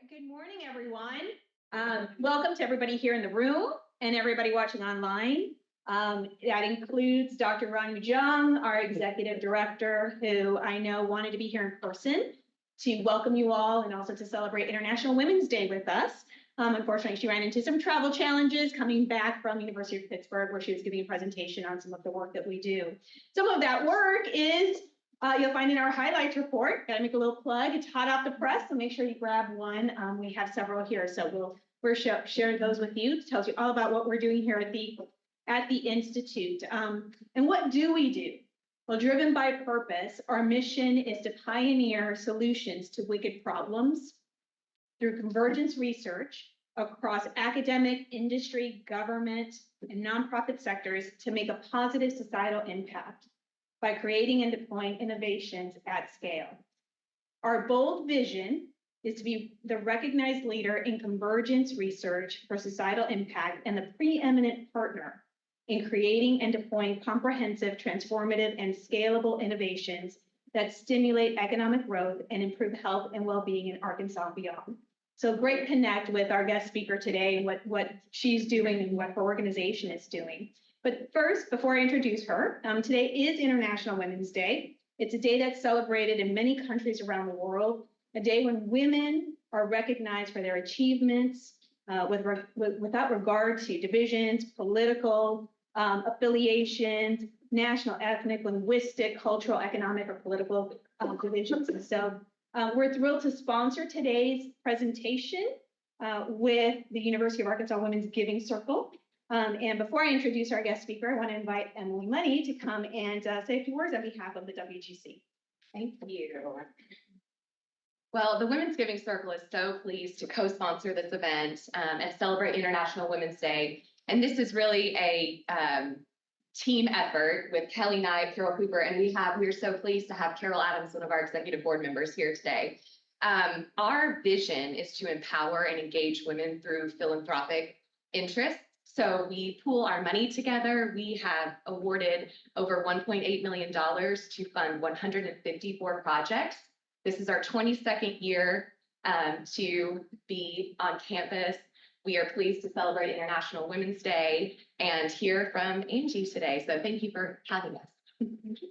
Good morning, everyone. Welcome to everybody here in the room and everybody watching online. That includes Dr. Ranu Jung, our executive director, who I know wanted to be here in person to welcome you all and also to celebrate International Women's Day with us. Unfortunately, she ran into some travel challenges coming back from University of Pittsburgh, where she was giving a presentation on some of the work that we do. Some of that work is you'll find in our highlights report. Got to make a little plug. It's hot off the press, so make sure you grab one. We have several here, so we'll share those with you. It tells you all about what we're doing here at the Institute. And what do we do? Well, driven by purpose, our mission is to pioneer solutions to wicked problems through convergence research across academic, industry, government, and nonprofit sectors to make a positive societal impact by creating and deploying innovations at scale. Our bold vision is to be the recognized leader in convergence research for societal impact and the preeminent partner in creating and deploying comprehensive, transformative, and scalable innovations that stimulate economic growth and improve health and well-being in Arkansas and beyond. So great connect with our guest speaker today, what she's doing and what her organization is doing. But first, before I introduce her, today is International Women's Day. It's a day that's celebrated in many countries around the world, a day when women are recognized for their achievements without regard to divisions, political affiliations, national, ethnic, linguistic, cultural, economic, or political divisions. And so we're thrilled to sponsor today's presentation with the University of Arkansas Women's Giving Circle. And before I introduce our guest speaker, I want to invite Emily Money to come and say a few words on behalf of the WGC. Thank you. Well, the Women's Giving Circle is so pleased to co-sponsor this event and celebrate International Women's Day. And this is really a team effort with Kelly Knight, Carol Cooper, and we're so pleased to have Carol Adams, one of our executive board members, here today. Our vision is to empower and engage women through philanthropic interests. So we pool our money together. We have awarded over $1.8 million to fund 154 projects. This is our 22nd year to be on campus. We are pleased to celebrate International Women's Day and hear from Angie today. So thank you for having us. It's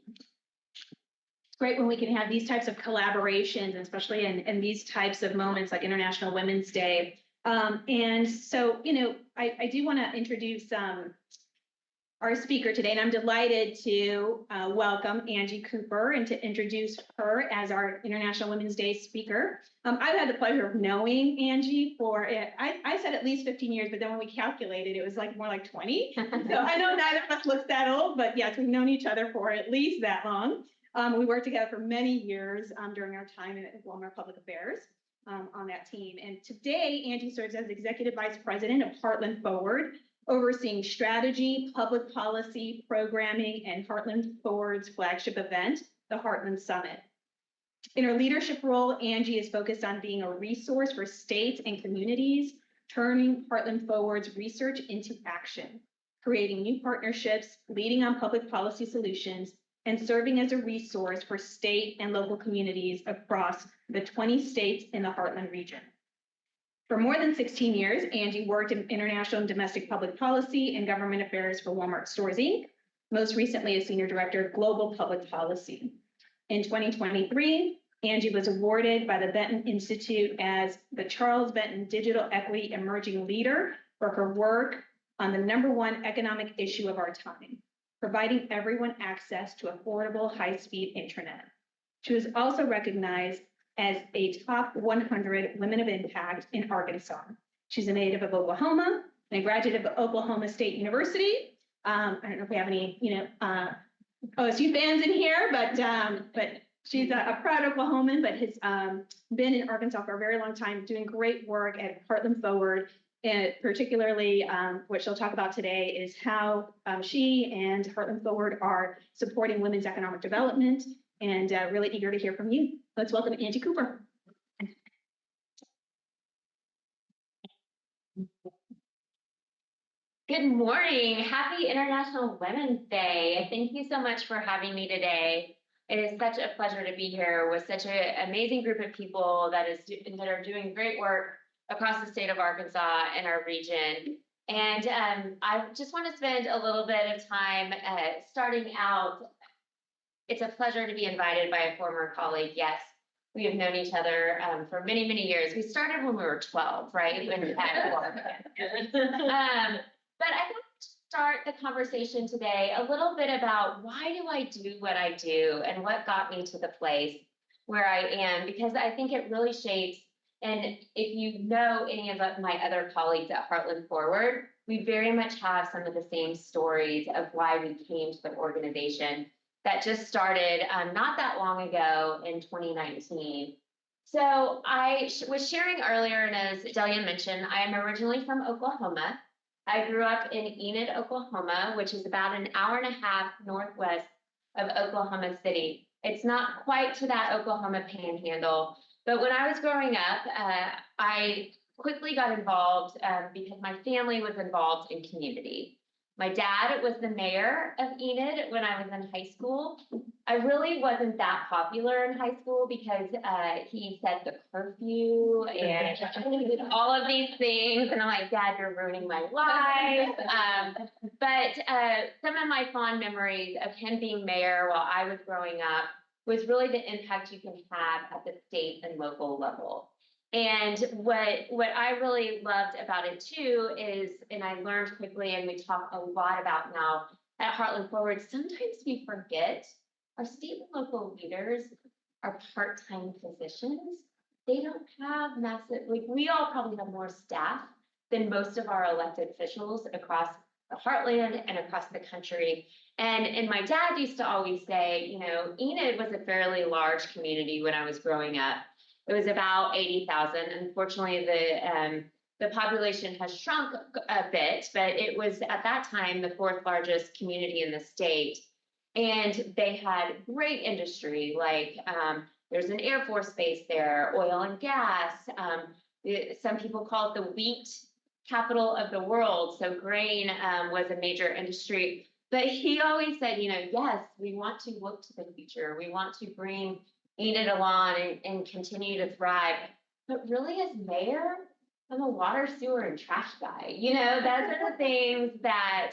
great when we can have these types of collaborations, especially in these types of moments like International Women's Day. And so, I do want to introduce our speaker today, and I'm delighted to welcome Angie Cooper and to introduce her as our International Women's Day speaker. I've had the pleasure of knowing Angie for, I said at least 15 years, but then when we calculated, it was more like 20. So I know neither of us looks that old, but yes, we've known each other for at least that long. We worked together for many years during our time at Walmart Public Affairs. On that team. And today, Angie serves as Executive Vice President of Heartland Forward, overseeing strategy, public policy, programming, and Heartland Forward's flagship event, the Heartland Summit. In her leadership role, Angie is focused on being a resource for states and communities, turning Heartland Forward's research into action, creating new partnerships, leading on public policy solutions, and serving as a resource for state and local communities across the 20 states in the Heartland region. For more than 16 years, Angie worked in international and domestic public policy and government affairs for Walmart Stores, Inc., most recently as Senior Director of Global Public Policy. In 2023, Angie was awarded by the Benton Institute as the Charles Benton Digital Equity Emerging Leader for her work on the #1 economic issue of our time, providing everyone access to affordable high-speed internet. She was also recognized as a top 100 women of impact in Arkansas. She's a native of Oklahoma and a graduate of Oklahoma State University. I don't know if we have any, OSU fans in here, but she's a proud Oklahoman, but has been in Arkansas for a very long time, doing great work at Heartland Forward. And particularly what she'll talk about today is how she and Heartland Forward are supporting women's economic development, and really eager to hear from you. Let's welcome Angie Cooper. Good morning. Happy International Women's Day. Thank you so much for having me today. It is such a pleasure to be here with such an amazing group of people that are doing great work across the state of Arkansas and our region. And I just want to spend a little bit of time starting out. It's a pleasure to be invited by a former colleague. Yes, we have known each other for many, many years. We started when we were 12, right? When we had but I want to start the conversation today a little bit about why do I do what I do and what got me to the place where I am, because I think it really shapes. And if you know any of my other colleagues at Heartland Forward, we very much have some of the same stories of why we came to the organization that just started not that long ago in 2019. So I was sharing earlier, and as Delia mentioned, I am originally from Oklahoma. I grew up in Enid, Oklahoma, which is about an hour and a half northwest of Oklahoma City. It's not quite to that Oklahoma panhandle, but when I was growing up, I quickly got involved because my family was involved in community. My dad was the mayor of Enid when I was in high school. I really wasn't that popular in high school because he set the curfew and all of these things. And I'm like, Dad, you're ruining my life. But some of my fond memories of him being mayor while I was growing up was really the impact you can have at the state and local level. And what I really loved about it too is, and I learned quickly, and we talk a lot about now at Heartland Forward, sometimes we forget our state and local leaders are part-time positions. They don't have massive, like we all probably have more staff than most of our elected officials across the heartland and across the country. And my dad used to always say, you know, Enid was a fairly large community when I was growing up. It was about 80,000. Unfortunately, the population has shrunk a bit, but it was at that time the fourth largest community in the state. And they had great industry, like there's an Air Force base there, oil and gas. Some people call it the wheat capital of the world. So grain was a major industry. But he always said, you know, yes, we want to look to the future. We want to bring Enid along and continue to thrive. But really, as mayor, I'm a water, sewer, and trash guy. You know, those are the things that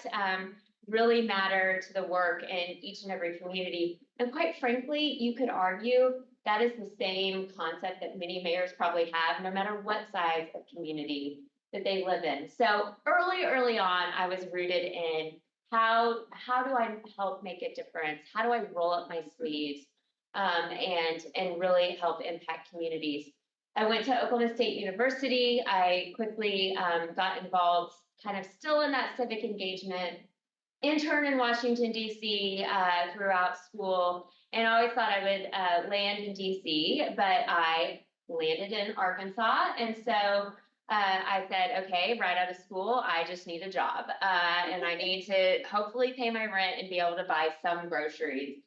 really matter to the work in each and every community. And quite frankly, you could argue that is the same concept that many mayors probably have, no matter what size of community that they live in. So early on, I was rooted in how do I help make a difference? How do I roll up my sleeves and really help impact communities? I went to Oklahoma State University. I quickly got involved, kind of still in that civic engagement, intern in Washington, D.C. Throughout school, and I always thought I would land in D.C., but I landed in Arkansas, and so I said, okay, right out of school, I just need a job, and I need to hopefully pay my rent and be able to buy some groceries.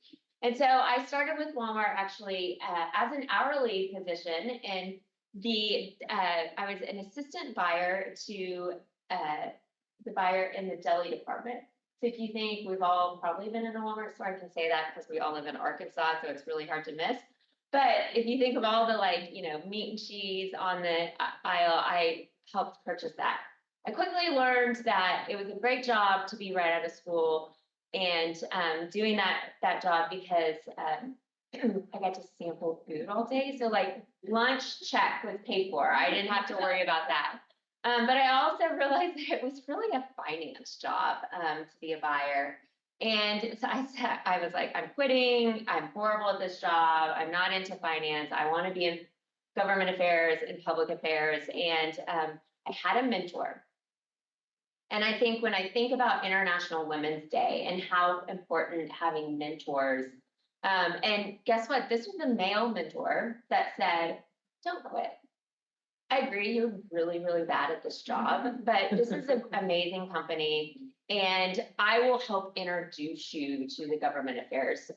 And so I started with Walmart actually as an hourly position, and I was an assistant buyer to the buyer in the deli department. So if you think we've all probably been in a Walmart store, I can say that because we all live in Arkansas, so it's really hard to miss. But if you think of all the meat and cheese on the aisle, I helped purchase that. I quickly learned that it was a great job to be right out of school and doing that job because I got to sample food all day. So like lunch check was paid for. I didn't have to worry about that. But I also realized that it was really a finance job to be a buyer. And so I was like, I'm quitting. I'm horrible at this job. I'm not into finance. I want to be in government affairs and public affairs. And I had a mentor. And I think when I think about International Women's Day and how important having mentors, and guess what? This was a male mentor that said, don't quit. I agree, you're really, really bad at this job, but this is an amazing company, and I will help introduce you to the government affairs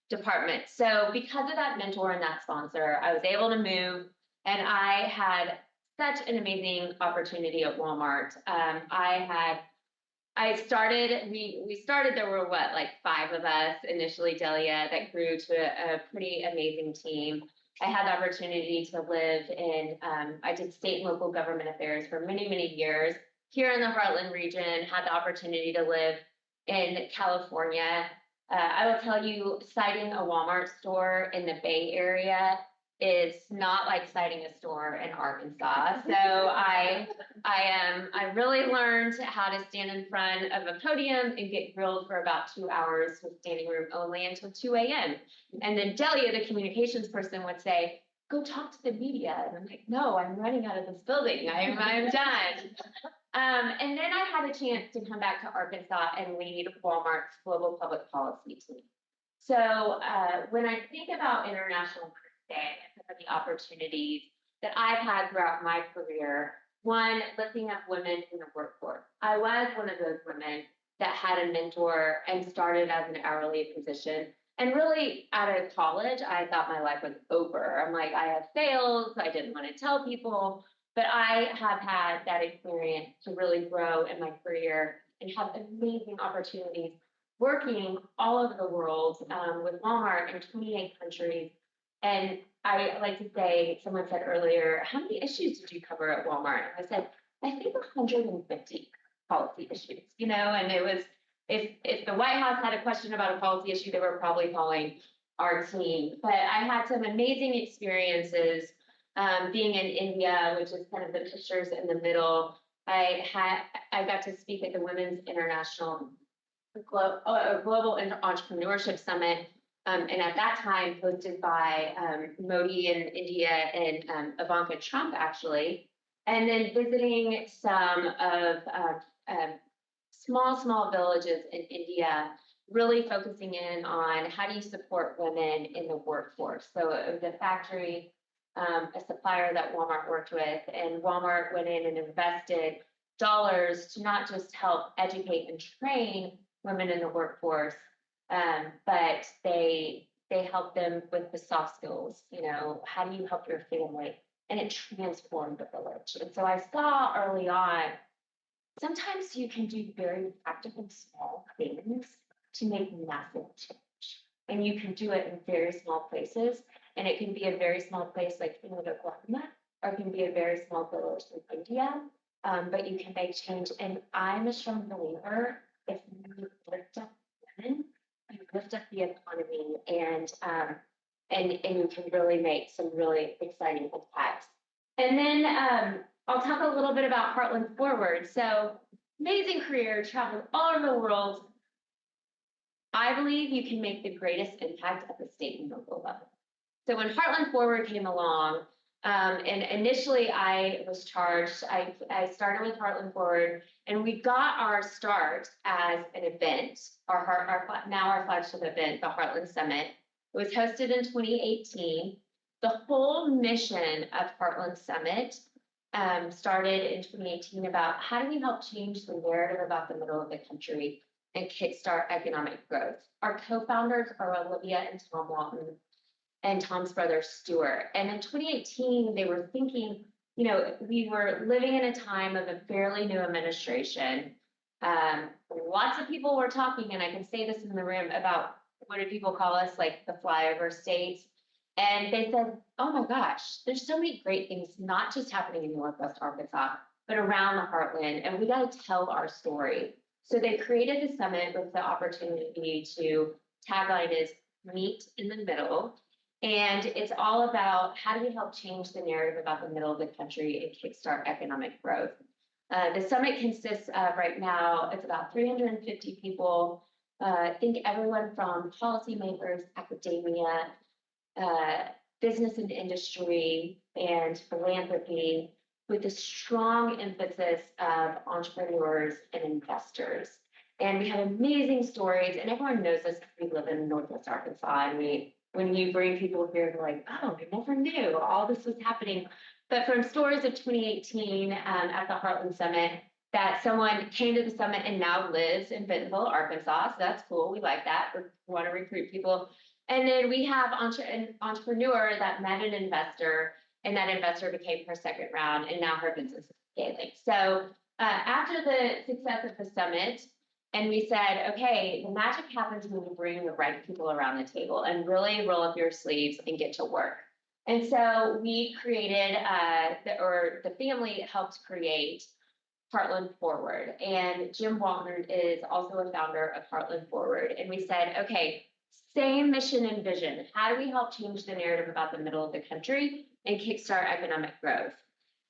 department. So because of that mentor and that sponsor, I was able to move, and I had such an amazing opportunity at Walmart. I had we started, there were what, like 5 of us initially, Delia, that grew to a pretty amazing team. I had the opportunity to live in, I did state and local government affairs for many, many years here in the Heartland region, had the opportunity to live in California. I will tell you, citing a Walmart store in the Bay Area is not like citing a store in Arkansas. So I really learned how to stand in front of a podium and get grilled for about 2 hours with standing room only until 2 a.m. And then Delia, the communications person, would say, "Go talk to the media." And I'm like, "No, I'm running out of this building. I'm done." And then I had a chance to come back to Arkansas and lead Walmart's global public policy team. So when I think about International Women's Day and some of the opportunities that I've had throughout my career, one, lifting up women in the workforce. I was one of those women that had a mentor and started as an hourly position. And really, out of college, I thought my life was over. I'm like, I have failed. I didn't want to tell people. But I have had that experience to really grow in my career and have amazing opportunities working all over the world with Walmart in 28 countries. And I like to say, someone said earlier, how many issues did you cover at Walmart? And I said, I think 150 policy issues, and it was, if the White House had a question about a policy issue, they were probably calling our team. But I had some amazing experiences being in India, which is kind of the pictures in the middle. I got to speak at the Women's International Global Entrepreneurship Summit, and at that time hosted by Modi in India and Ivanka Trump, actually, and then visiting some of small villages in India, really focusing in on how do you support women in the workforce. So it was a factory, a supplier that Walmart worked with, and Walmart went in and invested dollars to not just help educate and train women in the workforce, but they help them with the soft skills. How do you help your family? And it transformed the village. And so I saw early on, sometimes you can do very practical, small things to make massive change. And you can do it in very small places. And it can be a very small place like Oklahoma, or it can be a very small village in India, but you can make change. And I'm a strong believer, if you lift up women, you lift up the economy, and you can really make some really exciting impacts. And then I'll talk a little bit about Heartland Forward. So amazing career, traveled all over the world. I believe you can make the greatest impact at the state and local level. So when Heartland Forward came along, and initially I was charged, I started with Heartland Forward, and we got our start as an event, now our flagship event, the Heartland Summit. It was hosted in 2018. The whole mission of Heartland Summit started in 2018 about how do we help change the narrative about the middle of the country and kickstart economic growth. Our co-founders are Olivia and Tom Walton, and Tom's brother Stuart. And in 2018, they were thinking, we were living in a time of a fairly new administration. Lots of people were talking, and I can say this in the room, about what do people call us, like the flyover states. And they said, oh my gosh, there's so many great things, not just happening in Northwest Arkansas, but around the Heartland, and we got to tell our story. So they created the summit with the opportunity to, tagline is meet in the middle. And it's all about how do we help change the narrative about the middle of the country and kickstart economic growth. The summit consists of, right now, it's about 350 people. Think everyone from policymakers, academia, business and industry, and philanthropy, with a strong emphasis of entrepreneurs and investors. And we have amazing stories, and everyone knows this because we live in Northwest Arkansas, and when you bring people here, they're like, oh, I never knew all this was happening. But from stories of 2018 at the Heartland Summit, that someone came to the summit and now lives in Bentonville, Arkansas. So that's cool. We like that. We want to recruit people. And then we have an entrepreneur that met an investor, and that investor became her second round, and now her business is scaling. So after the success of the summit, and we said, okay, the magic happens when you bring the right people around the table and really roll up your sleeves and get to work. And so we created, the family helped create Heartland Forward. And Jim Walton is also a founder of Heartland Forward. And we said, okay, same mission and vision. How do we help change the narrative about the middle of the country and kickstart economic growth?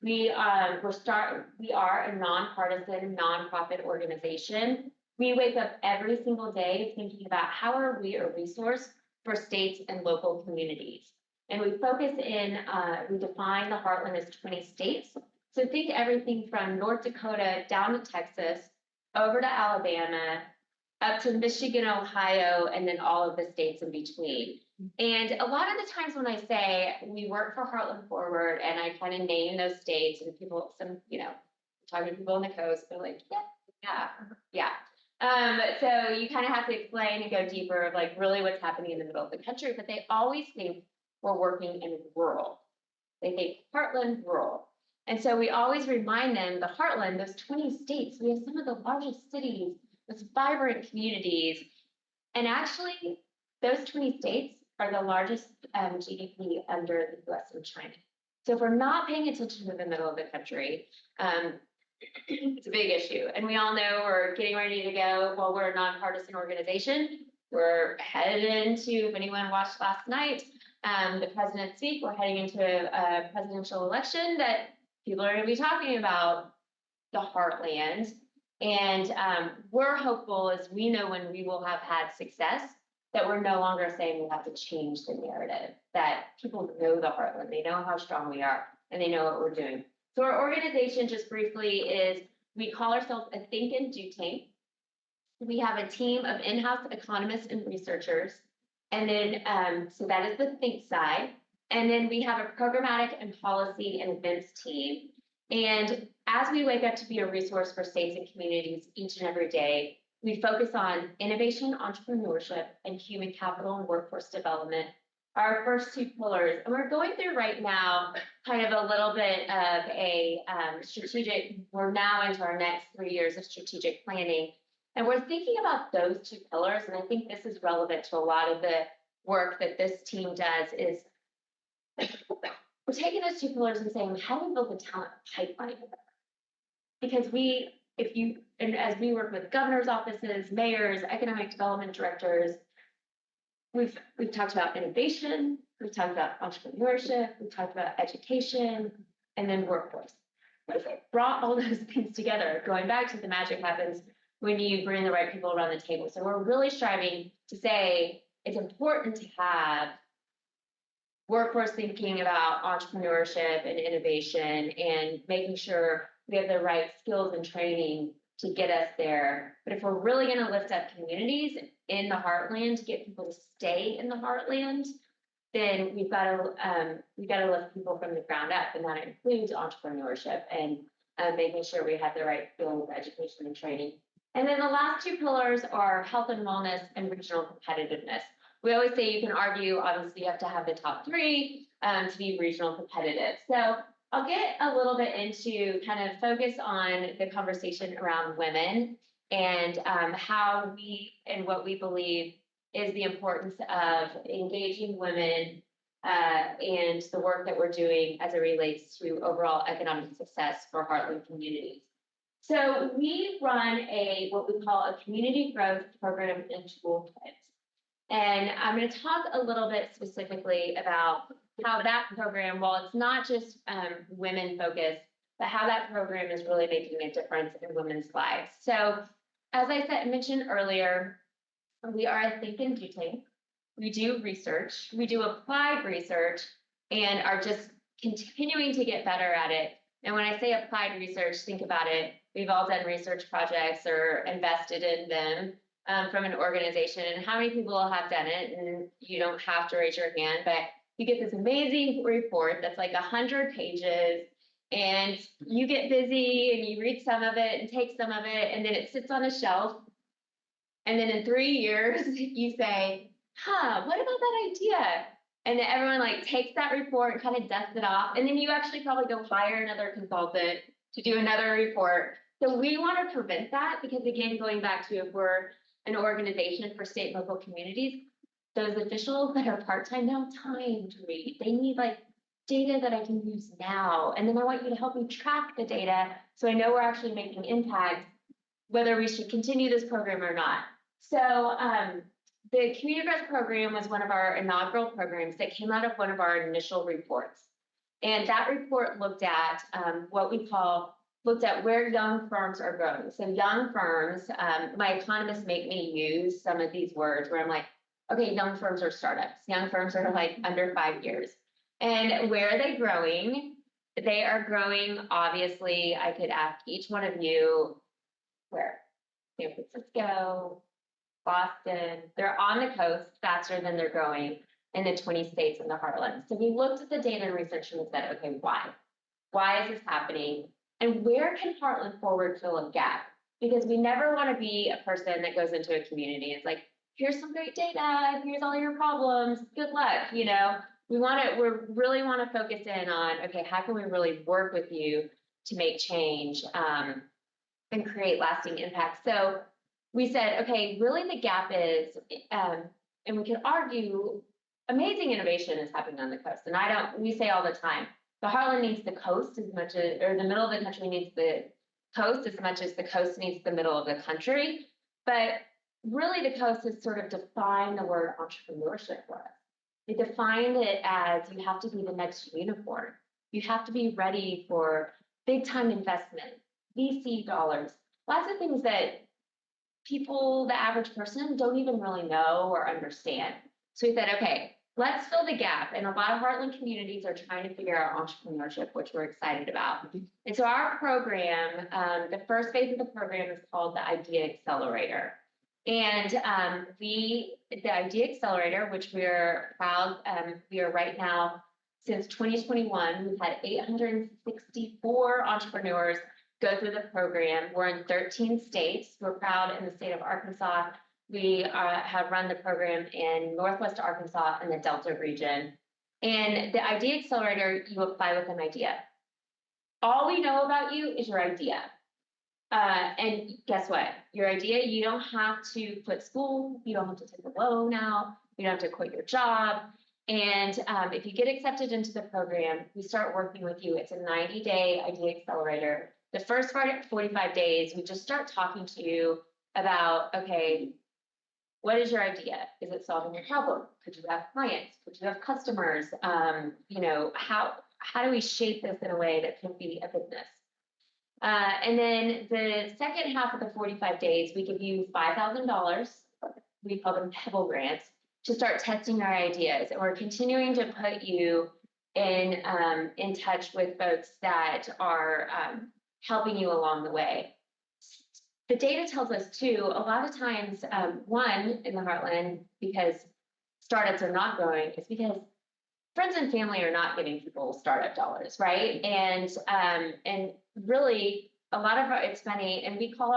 We are a nonpartisan, nonprofit organization. We wake up every single day thinking about how are we a resource for states and local communities. And we focus in, we define the Heartland as 20 states. So think everything from North Dakota down to Texas, over to Alabama, up to Michigan, Ohio, and then all of the states in between. And a lot of the times when I say we work for Heartland Forward and I kind of name those states and people, talking to people on the coast, they're like, yeah. So you kind of have to explain and go deeper of like really what's happening in the middle of the country, but they always think we're working in rural. They think Heartland rural. And so we always remind them the Heartland, those 20 states, we have some of the largest cities, those vibrant communities. And actually, those 20 states are the largest GDP under the US and China. So if we're not paying attention to the middle of the country, it's a big issue. And we all know we're getting ready to go, well, we're a nonpartisan organization. We're headed into, if anyone watched last night, the president's speak, we're heading into a presidential election that people are going to be talking about the Heartland. And we're hopeful as we know when we will have had success, that we're no longer saying we have to change the narrative, that people know the Heartland, they know how strong we are, and they know what we're doing. So our organization, just briefly, is we call ourselves a think and do tank. We have a team of in-house economists and researchers. And then, so that is the think side. And then we have a programmatic and policy and events team. And as we wake up to be a resource for states and communities each and every day, we focus on innovation, entrepreneurship, and human capital and workforce development, our first two pillars. And we're going through right now kind of a little bit of a strategic, we're now into our next 3 years of strategic planning. And we're thinking about those two pillars. And I think this is relevant to a lot of the work that this team does is we're taking those two pillars and saying, how do we build the talent pipeline? Because as we work with governor's offices, mayors, economic development directors, we've talked about innovation, we've talked about entrepreneurship, we've talked about education, and then workforce. What if we brought all those things together? Going back to the magic happens when you bring the right people around the table. So we're really striving to say it's important to have workforce thinking about entrepreneurship and innovation and making sure we have the right skills and training to get us there. But if we're really going to lift up communities in the Heartland, to get people to stay in the Heartland, then we've got to lift people from the ground up, and that includes entrepreneurship and making sure we have the right skills, education, and training. And then the last two pillars are health and wellness and regional competitiveness. We always say you can argue, obviously, you have to have the top three to be regional competitive. So I'll get a little bit into kind of focus on the conversation around women and how we and what we believe is the importance of engaging women and the work that we're doing as it relates to overall economic success for Heartland communities. So we run what we call a community growth program and toolkit. And I'm going to talk a little bit specifically about how that program, while it's not just women focused, but how that program is really making a difference in women's lives. So as I mentioned earlier, we are a think and do tank. We do research, we do applied research, and are just continuing to get better at it. And when I say applied research, think about it. We've all done research projects or invested in them from an organization. And how many people have done it? And you don't have to raise your hand, but you get this amazing report that's like 100 pages, and you get busy and you read some of it and take some of it, and then it sits on a shelf. And then in 3 years, you say, what about that idea? And then everyone like takes that report and kind of dusts it off. And then you actually probably go hire another consultant to do another report So we want to prevent that because, again, going back to if we're an organization for state and local communities, those officials that are part-time don't have time to read. They need like data that I can use now. And then I want you to help me track the data so I know we're actually making impact, whether we should continue this program or not. So the Community Growth Program was one of our inaugural programs that came out of one of our initial reports. And that report looked at looked at where young firms are growing. So young firms, my economists make me use some of these words where I'm like, okay, young firms are startups. Young firms are like under 5 years. And where are they growing? They are growing, obviously, I could ask each one of you, where? San Francisco, Boston, they're on the coast faster than they're growing in the 20 states in the Heartland. So we looked at the data and research and we said, okay, why? Why is this happening? And where can Heartland Forward fill a gap? Because we never want to be a person that goes into a community. It's like, here's some great data, here's all your problems, good luck, you know? We really want to focus in on, okay, how can we really work with you to make change and create lasting impact? So we said, okay, really the gap is, and we could argue, amazing innovation is happening on the coast. And we say all the time, the Heartland needs the coast as much as, or the middle of the country needs the coast as much as the coast needs the middle of the country. But really the coast has sort of defined the word entrepreneurship for us. They defined it as you have to be the next unicorn. You have to be ready for big time investment, VC dollars, lots of things that people, the average person, don't even really know or understand. So we said, okay, let's fill the gap. And a lot of Heartland communities are trying to figure out entrepreneurship, which we're excited about. And so our program, the first phase of the program is called the Idea Accelerator. And the Idea Accelerator, which we're proud, we are right now, since 2021, we've had 864 entrepreneurs go through the program. We're in 13 states. We're proud in the state of Arkansas. We have run the program in Northwest Arkansas and the Delta region. And the Idea Accelerator, you apply with an idea. All we know about you is your idea. And guess what? Your idea, you don't have to quit school. You don't have to take a loan out. You don't have to quit your job. And if you get accepted into the program, we start working with you. It's a 90-day Idea Accelerator. The first 45 days, we just start talking to you about, okay, what is your idea? Is it solving a problem? Could you have clients? Could you have customers? You know, how do we shape this in a way that can be a business? And then the second half of the 45 days, we give you $5,000. We call them Pebble grants to start testing our ideas. And we're continuing to put you in touch with folks that are helping you along the way. The data tells us too, a lot of times, one, in the Heartland, because startups are not growing, is because friends and family are not giving people startup dollars, right? And really, a lot of it's funny, and we call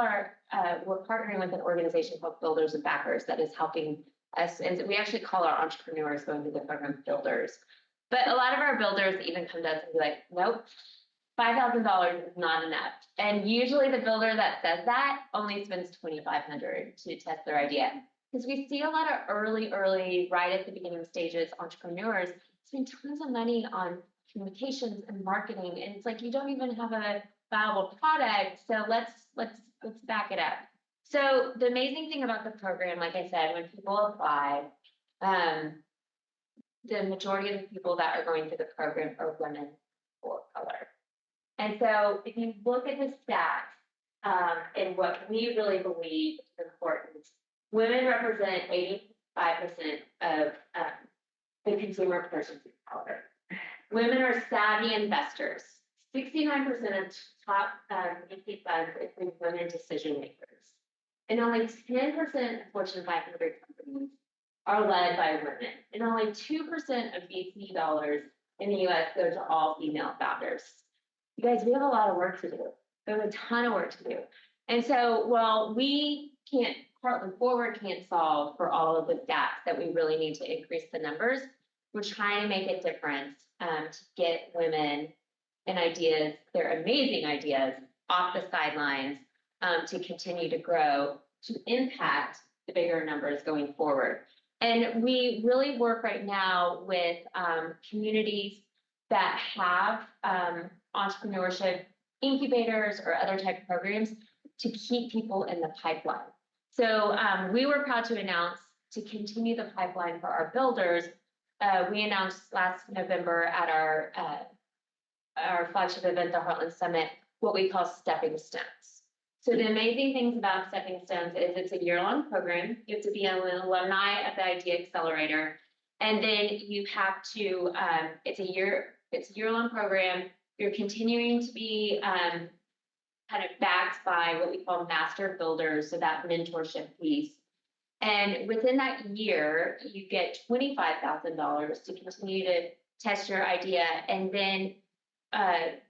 we're partnering with an organization called Builders and Backers that is helping us, and we actually call our entrepreneurs going through the program builders. But a lot of our builders even come to us and be like, nope, $5,000 is not enough. And usually the builder that says that only spends $2,500 to test their idea. Because we see a lot of early, right at the beginning stages, entrepreneurs spend tons of money on communications and marketing. And it's like, you don't even have a viable product. So let's back it up. So the amazing thing about the program, like I said, when people apply, the majority of the people that are going through the program are women or color. And so if you look at the stats and what we really believe is important, women represent 85% of the consumer purchasing power. Women are savvy investors. 69% of top VC funds include women decision makers. And only 10% of Fortune 500 companies are led by women. And only 2% of VC dollars in the US go to all female founders. You guys, we have a lot of work to do. We have a ton of work to do. And so while Heartland Forward can't solve for all of the gaps that we really need to increase the numbers, we're trying to make a difference to get women and ideas, their amazing ideas, off the sidelines to continue to grow, to impact the bigger numbers going forward. And we really work right now with communities that have entrepreneurship incubators or other type programs to keep people in the pipeline. So we were proud to announce, to continue the pipeline for our builders, we announced last November at our flagship event, the Heartland Summit, what we call stepping stones. So the amazing things about stepping stones is it's a year-long program. You have to be an alumni of the Idea Accelerator, and then you have to. It's a year-long program. You're continuing to be kind of backed by what we call master builders, so that mentorship piece. And within that year, you get $25,000 to continue to test your idea, and then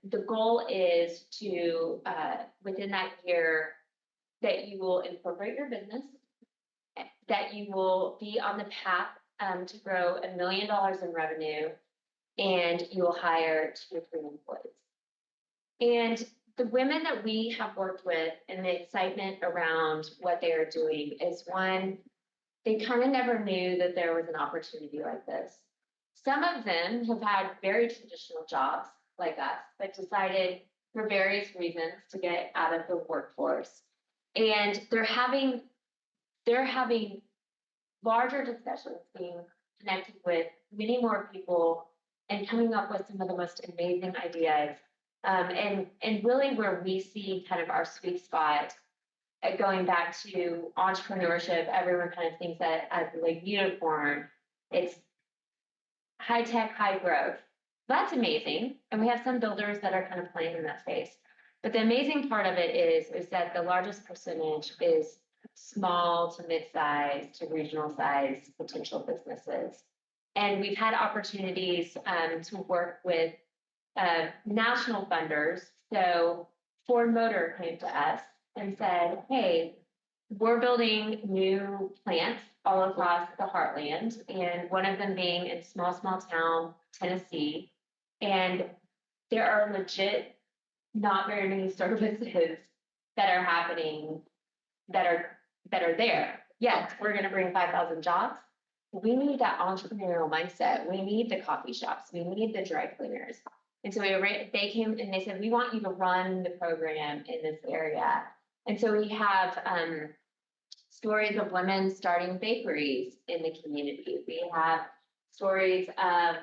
the goal is to, within that year, that you will incorporate your business, that you will be on the path to grow $1 million in revenue, and you will hire 2 to 3 employees. And the women that we have worked with and the excitement around what they are doing is, one, they kind of never knew that there was an opportunity like this. Some of them have had very traditional jobs like us, but decided for various reasons to get out of the workforce. And they're having larger discussions, being connected with many more people and coming up with some of the most amazing ideas. And really where we see kind of our sweet spot, going back to entrepreneurship, everyone kind of thinks that as like unicorn, it's high tech, high growth. That's amazing. And we have some builders that are kind of playing in that space. But the amazing part of it is that the largest percentage is small to mid-size to regional size potential businesses. And we've had opportunities to work with national funders. So Ford Motor came to us and said, hey, we're building new plants all across the heartland, and one of them being in small town, Tennessee. And there are legit not very many services that are happening that are there. Yes, we're going to bring 5,000 jobs. We need that entrepreneurial mindset. We need the coffee shops. We need the dry cleaners. And so they came and they said, we want you to run the program in this area. And so we have stories of women starting bakeries in the community. We have stories of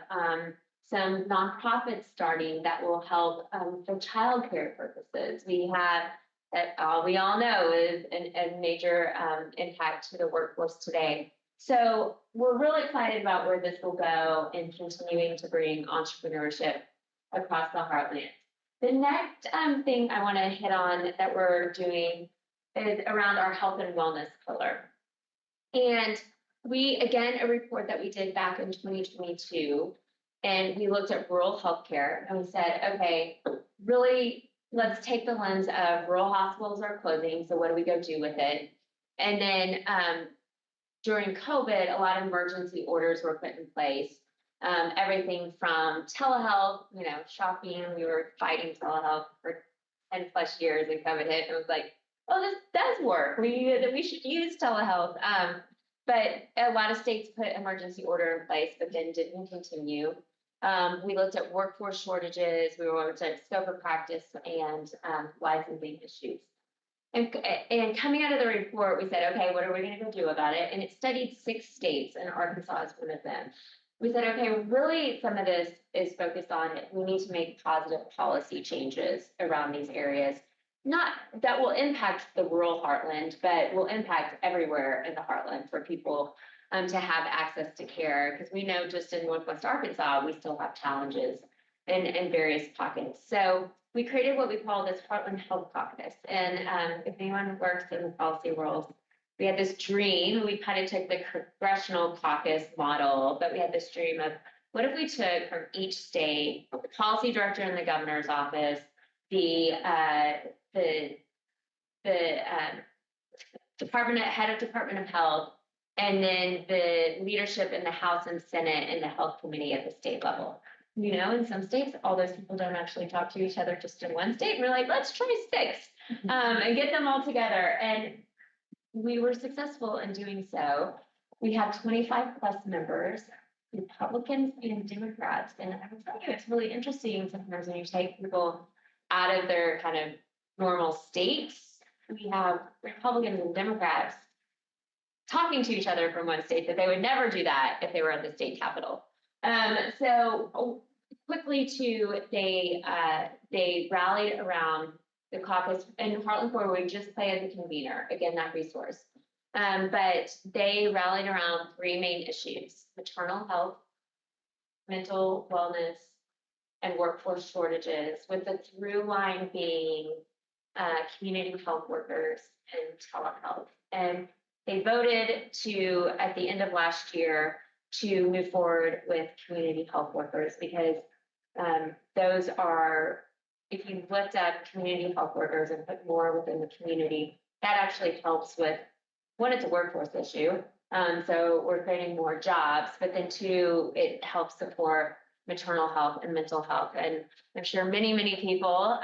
some nonprofits starting that will help for childcare purposes. We have that we all know is a major impact to the workforce today. So we're really excited about where this will go and continuing to bring entrepreneurship across the heartland. The next thing I want to hit on that we're doing is around our health and wellness pillar. And we, again, a report that we did back in 2022, and we looked at rural healthcare and we said, okay, really, let's take the lens of rural hospitals are closing, so what do we go do with it? And then during COVID, a lot of emergency orders were put in place. Everything from telehealth, shopping, we were fighting telehealth for 10 plus years, and COVID hit. It was like, oh, this does work. We should use telehealth. But a lot of states put emergency order in place, but then didn't continue. We looked at workforce shortages. We looked at scope of practice and licensing issues. And coming out of the report, we said, okay, what are we going to go do about it? And it studied 6 states, and Arkansas is one of them. We said, okay, really some of this is focused on we need to make positive policy changes around these areas. Not that will impact the rural heartland, but will impact everywhere in the heartland for people to have access to care. Because we know just in Northwest Arkansas, we still have challenges in various pockets. So we created what we call this Heartland Health Caucus. And if anyone works in the policy world, we had this dream. We kind of took the congressional caucus model, but we had this dream of what if we took from each state, the policy director in the governor's office, the head of Department of Health, and then the leadership in the House and Senate and the health committee at the state level. in some states, all those people don't actually talk to each other just in one state. We're like, let's try 6, and get them all together. And we were successful in doing so. We have 25 plus members, Republicans and Democrats. And I will tell you, it's really interesting sometimes when you take people out of their kind of normal states. We have Republicans and Democrats talking to each other from one state that they would never do that if they were at the state capitol. So quickly too, they rallied around the caucus, and Heartland Forward would just play as a convener, again, that resource. But they rallied around 3 main issues: maternal health, mental wellness, and workforce shortages, with the through line being community health workers and telehealth. And they voted to, at the end of last year, to move forward with community health workers, because those are, if you looked up community health workers and put more within the community, that actually helps with, 1, it's a workforce issue. So we're creating more jobs, but then 2, it helps support maternal health and mental health. And I'm sure many, many people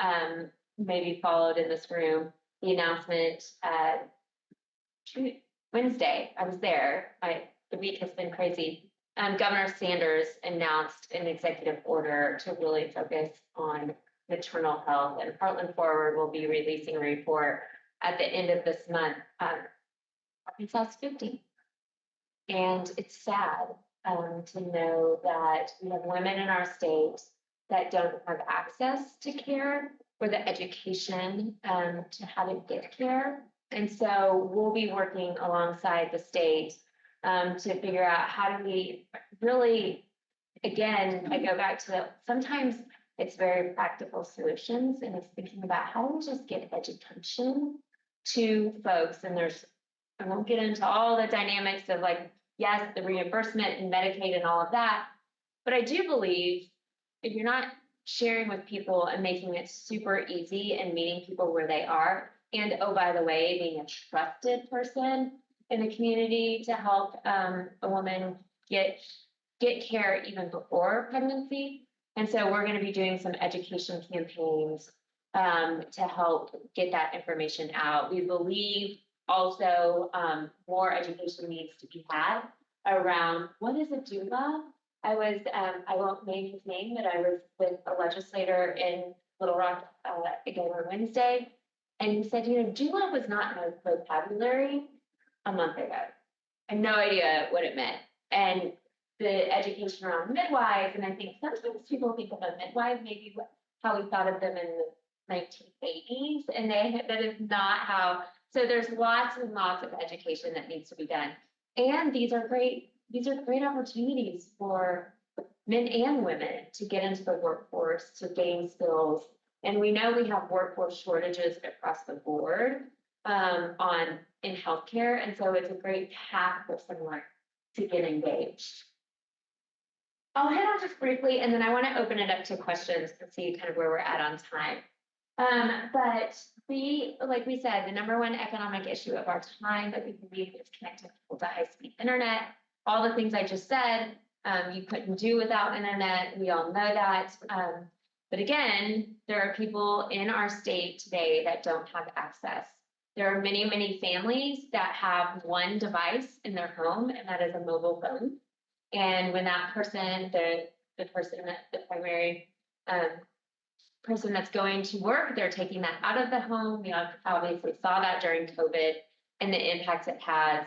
maybe followed in this room the announcement Wednesday. I was there. The week has been crazy. Governor Sanders announced an executive order to really focus on maternal health, and Heartland Forward will be releasing a report at the end of this month. Arkansas is 50. And it's sad to know that we have women in our state that don't have access to care or the education to how to get care. And so we'll be working alongside the state to figure out how do we really, again, I go back to sometimes it's very practical solutions, and it's thinking about how do we just get education to folks. And I won't get into all the dynamics of like, yes, the reimbursement and Medicaid and all of that, but I do believe if you're not sharing with people and making it super easy and meeting people where they are, and oh, by the way, being a trusted person in the community to help a woman get care even before pregnancy. And so we're going to be doing some education campaigns to help get that information out. We believe also more education needs to be had around what is a doula. I won't name his name, but I was with a legislator in Little Rock again on Wednesday, and he said, doula was not in my vocabulary a month ago. I had no idea what it meant. And the education around midwives, and I think sometimes people think of a midwife maybe how we thought of them in the 1980s, and that is not how. So there's lots and lots of education that needs to be done. And these are great opportunities for men and women to get into the workforce, to gain skills. And we know we have workforce shortages across the board in healthcare. And so it's a great path for someone to get engaged. I'll hit on just briefly, and then I want to open it up to questions to see kind of where we're at on time. But like we said, the #1 economic issue of our time that we believe is connecting people to high-speed internet. All the things I just said, you couldn't do without internet. We all know that. But again, there are people in our state today that don't have access. There are many, many families that have one device in their home, and that is a mobile phone. And when that person, the primary person that's going to work, they're taking that out of the home. We obviously saw that during COVID and the impacts it has.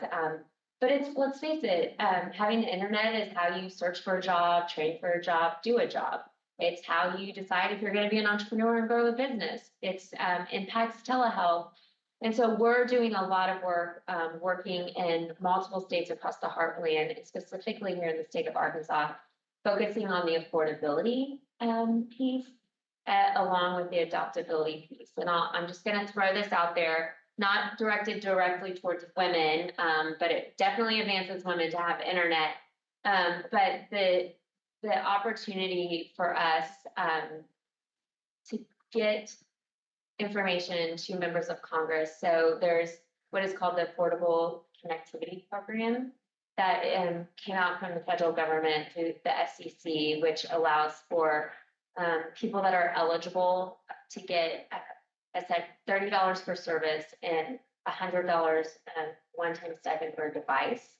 But let's face it, having the internet is how you search for a job, train for a job, do a job. It's how you decide if you're going to be an entrepreneur and grow a business. It's impacts telehealth. And so we're doing a lot of work, working in multiple states across the Heartland, and specifically here in the state of Arkansas, focusing on the affordability piece, along with the adoptability piece. And I'm just going to throw this out there, not directed directly towards women, but it definitely advances women to have internet. But the opportunity for us to get information to members of Congress. So there's what is called the Affordable Connectivity Program. that came out from the federal government through the FCC, which allows for people that are eligible to get, I said, $30 per service and $100 one-time stipend per device.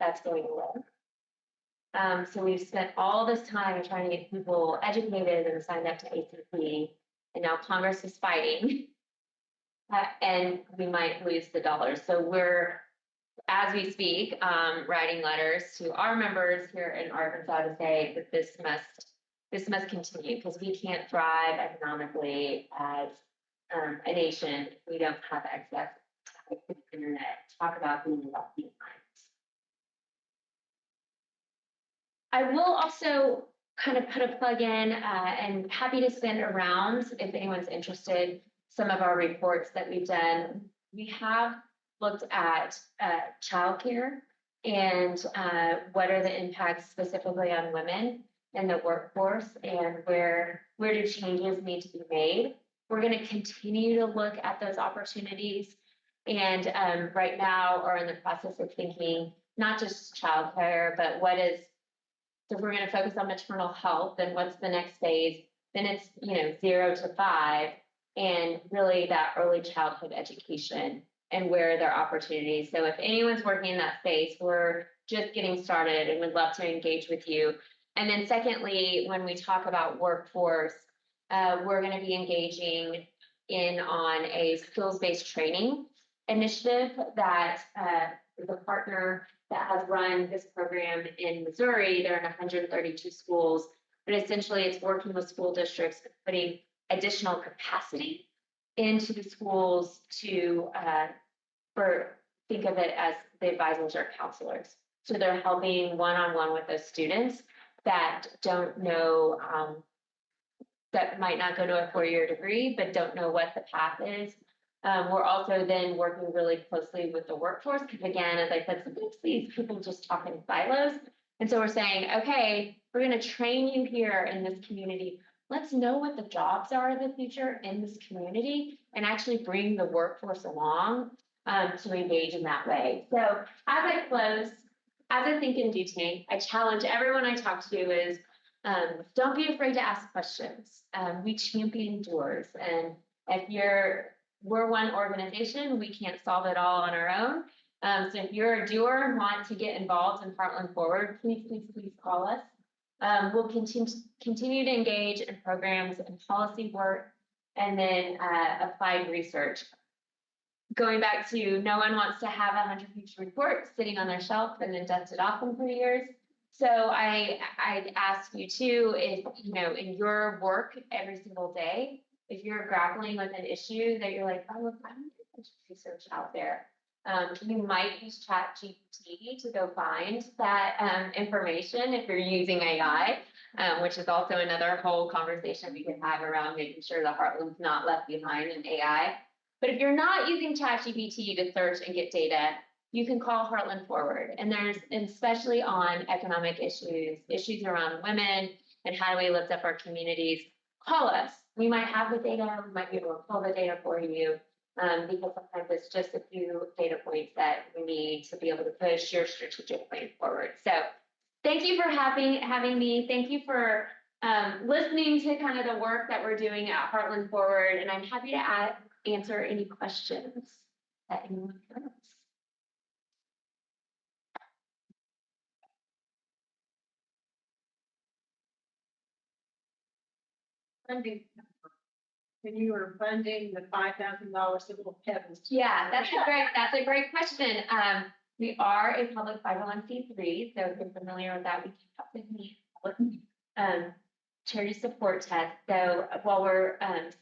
That's going away. So we've spent all this time trying to get people educated and signed up to ACP, and now Congress is fighting, and we might lose the dollars. So we're, as we speak, writing letters to our members here in Arkansas to say that this must continue, because we can't thrive economically as a nation if we don't have access to the internet. Talk about being left behind. I will also kind of put a plug in, and happy to send around if anyone's interested, some of our reports that we've done. We have looked at childcare and what are the impacts specifically on women in the workforce, and where do changes need to be made. We're going to continue to look at those opportunities, and right now are in the process of thinking not just childcare, but what is, if we're going to focus on maternal health, then what's the next phase? Then it's 0 to 5, and really that early childhood education and where are their opportunities. So if anyone's working in that space, we're just getting started and would love to engage with you. And then secondly, when we talk about workforce, we're going to be engaging in on a skills-based training initiative that is a partner that has run this program in Missouri. They're in 132 schools, but essentially it's working with school districts and putting additional capacity into the schools to, think of it as the advisors or counselors. So they're helping one-on-one with those students that don't know, that might not go to a 4-year degree, but don't know what the path is. We're also then working really closely with the workforce, because again, as I said, sometimes these people just talk in silos. And so we're saying, okay, we're going to train you here in this community. Let's know what the jobs are of the future in this community and actually bring the workforce along to engage in that way. So as I close, as I think and do tank, I challenge everyone I talk to is don't be afraid to ask questions. We champion doors, and if we're one organization, we can't solve it all on our own. So if you're a doer and want to get involved in Heartland Forward, please call us. We'll continue to engage in programs and policy work, and then applied research. Going back to, no one wants to have a 100-page report sitting on their shelf and then dust it off in 3 years. So I'd ask you too, if in your work every single day, if you're grappling with an issue that you're like, oh, I don't get research out there, you might use ChatGPT to go find that information if you're using AI, which is also another whole conversation we can have around making sure the Heartland's not left behind in AI. But if you're not using ChatGPT to search and get data, you can call Heartland Forward. And there's, especially on economic issues around women and how do we lift up our communities, call us. We might have the data, we might be able to pull the data for you, because sometimes it's just a few data points that we need to be able to push your strategic plan forward. So thank you for having me. Thank you for listening to kind of the work that we're doing at Heartland Forward. And I'm happy to answer any questions that anyone has. Funding. When you were funding the $5,000 civil pebbles. Yeah, that's a great question. We are a public 501c3, so if you're familiar with that, we keep up with the charity support test. So while we're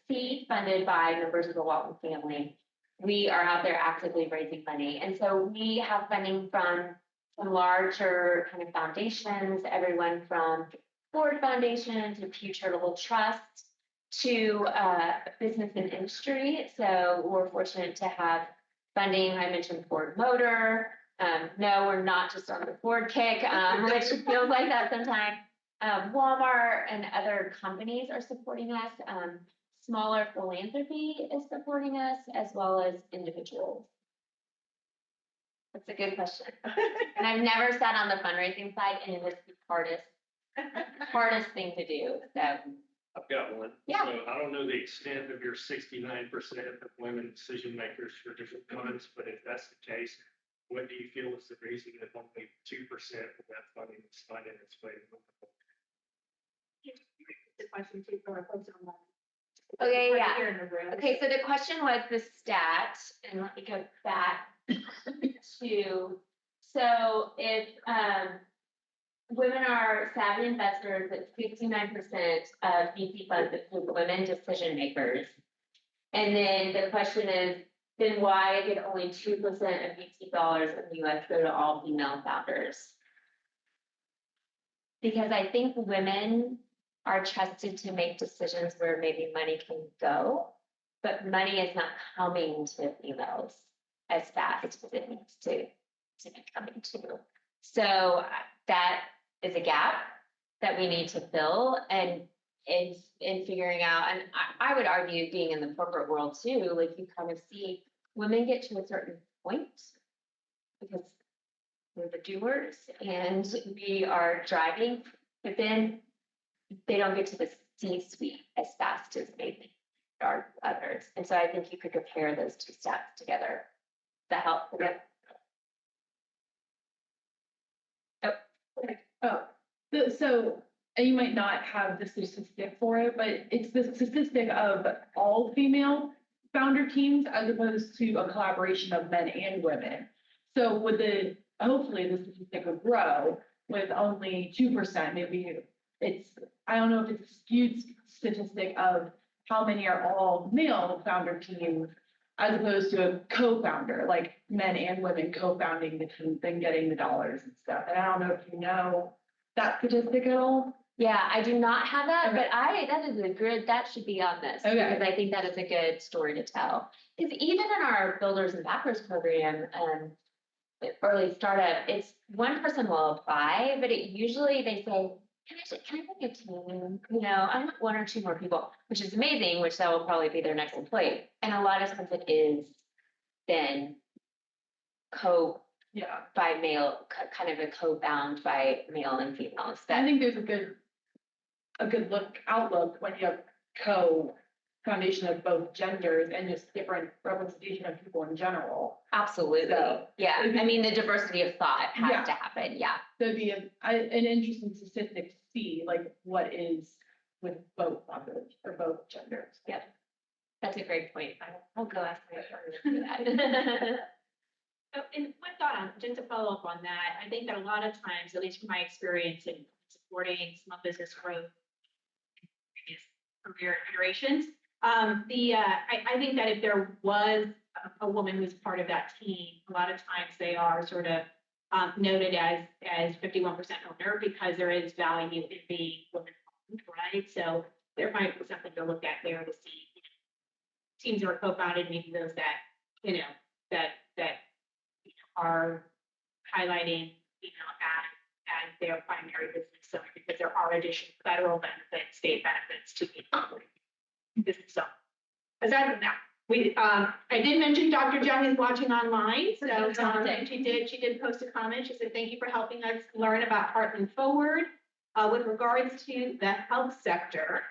seed funded by members of the Walton family, we are out there actively raising money. And so we have funding from some larger kind of foundations, everyone from Ford Foundation to Future Little Trust to business and industry. So we're fortunate to have funding. I mentioned Ford Motor. No, we're not just on the Ford kick, which feels like that sometimes. Walmart and other companies are supporting us. Smaller philanthropy is supporting us, as well as individuals. That's a good question. And I've never sat on the fundraising side, and it was the hardest thing to do, so. I've got one. Yeah. So I don't know the extent of your 69% of women decision makers for different funds, but if that's the case, what do you feel is the reason that only 2% of that funding is finding its way to women? The question too, for our folks online. Okay, Right yeah. here in the room. Okay, so the question was the stat, and let me go back to, so if, women are savvy investors, at 69% of VC funds include women decision makers. And then the question is, then why did only 2% of VC dollars in the US go to all female founders? Because I think women are trusted to make decisions where maybe money can go, but money is not coming to females as fast as it needs to be coming to. So that is a gap that we need to fill, and in figuring out, and I would argue being in the corporate world too, like you kind of see women get to a certain point because we're the doers and we are driving, but then they don't get to the C-suite as fast as maybe are others. And so I think you could compare those two stats together. That help? Okay. So, and you might not have the statistic for it, but it's the statistic of all female founder teams as opposed to a collaboration of men and women. So hopefully the statistic will grow with only 2%, maybe I don't know if it's a skewed statistic of how many are all male founder teams as opposed to a co-founder, like men and women co-founding the teams and getting the dollars and stuff. And I don't know if you know that statistic at all. Yeah, I do not have that, Okay. but that should be on this. Okay. Because I think that is a good story to tell. Because even in our builders and backers program, early startup, it's one person will apply, but it usually they say, can I make a team? You know, I want one or two more people, which is amazing, which that will probably be their next employee. And a lot of times it is then by male, kind of a co-bound by male and females. I think there's a good outlook when you have co-foundation of both genders and just different representation of people in general. Absolutely. So, Yeah. I mean, the diversity of thought Yeah. has to happen. Yeah. So it'd be an interesting statistic to see, like, what is with both populations or both genders. Yeah. That's a great point. I'll go ask my partner to do that. Oh, and one thought on, just to follow up on that, I think that a lot of times, at least from my experience in supporting small business growth in previous career iterations, I think that if there was a woman who's part of that team, a lot of times they are sort of noted as 51% owner because there is value in being women-owned, right? So there might be something to look at there to see, teams that are co-founded, maybe those that, that are highlighting, as their primary business owner, because there are additional federal benefits, state benefits to the business owner. Aside from that, I did mention Dr. Jung is watching online, so she did post a comment. She said, "Thank you for helping us learn about Heartland Forward. With regards to the health sector,